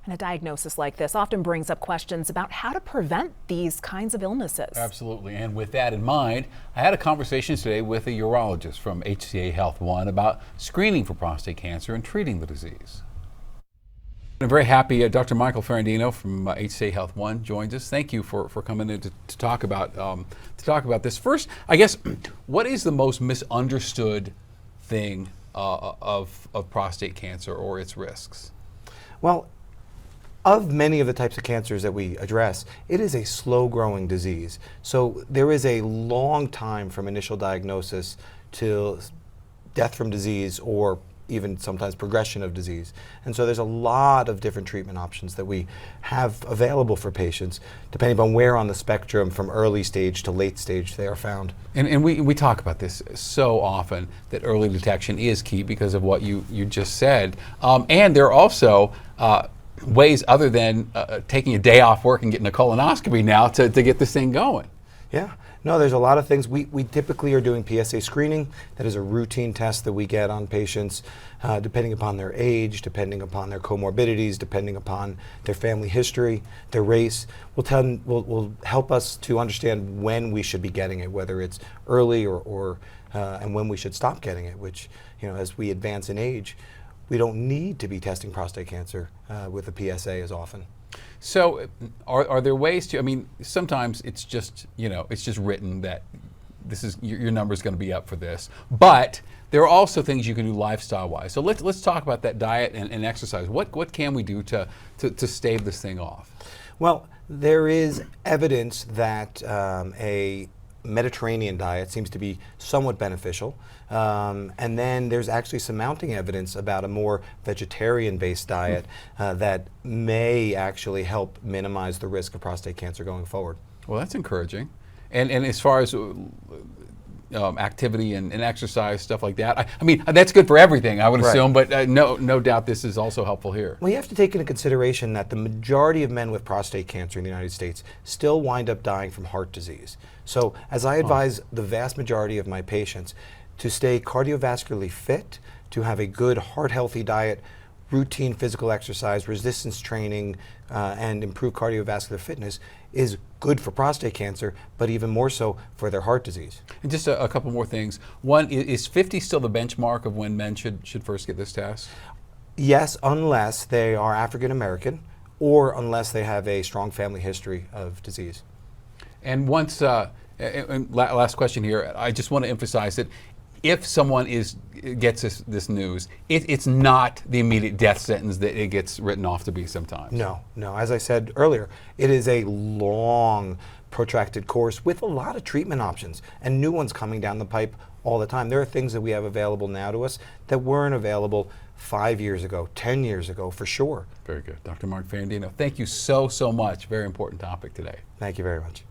And a diagnosis like this often brings up questions about how to prevent these kinds of illnesses. Absolutely. And with that in mind, I had a conversation today with a urologist from HCA Health One about screening for prostate cancer and treating the disease. I'm very happy Dr. Michael Ferrandino from HCA Health One joins us. Thank you for coming in to talk about this. First, I guess, what is the most misunderstood thing of prostate cancer or its risks? Well, of many of the types of cancers that we address, it is a slow-growing disease. So there is a long time from initial diagnosis to death from disease or even sometimes progression of disease. And so there's a lot of different treatment options that we have available for patients, depending on where on the spectrum from early stage to late stage they are found. And we talk about this so often, that early detection is key because of what you just said. And there are also ways other than taking a day off work and getting a colonoscopy now to get this thing going. Yeah. No, there's a lot of things. We typically are doing PSA screening. That is a routine test that we get on patients, depending upon their age, depending upon their comorbidities, depending upon their family history, their race. Will help us to understand when we should be getting it, whether it's early or and when we should stop getting it, which, as we advance in age, we don't need to be testing prostate cancer with a PSA as often. So are there ways to, I mean, sometimes it's just, it's just written that this is, your number is going to be up for this, but there are also things you can do lifestyle-wise. So let's talk about that diet and exercise. What can we do to stave this thing off? Well, there is evidence that a Mediterranean diet seems to be somewhat beneficial. And then there's actually some mounting evidence about a more vegetarian-based diet that may actually help minimize the risk of prostate cancer going forward. Well, that's encouraging. And as far as activity and exercise, stuff like that, I mean, that's good for everything, I would assume, but no doubt this is also helpful here. Well, you have to take into consideration that the majority of men with prostate cancer in the United States still wind up dying from heart disease. So as I advise the vast majority of my patients to stay cardiovascularly fit, to have a good heart-healthy diet, routine physical exercise, resistance training, and improved cardiovascular fitness is good for prostate cancer, but even more so for their heart disease. And just a couple more things. One, is 50 still the benchmark of when men should first get this test? Yes, unless they are African American or unless they have a strong family history of disease. And once, last question here, I just want to emphasize that if someone gets this news, it's not the immediate death sentence that it gets written off to be sometimes. No. As I said earlier, it is a long, protracted course with a lot of treatment options and new ones coming down the pipe all the time. There are things that we have available now to us that weren't available 5 years ago, 10 years ago, for sure. Very good. Dr. Mark Ferrandino, thank you so much. Very important topic today. Thank you very much.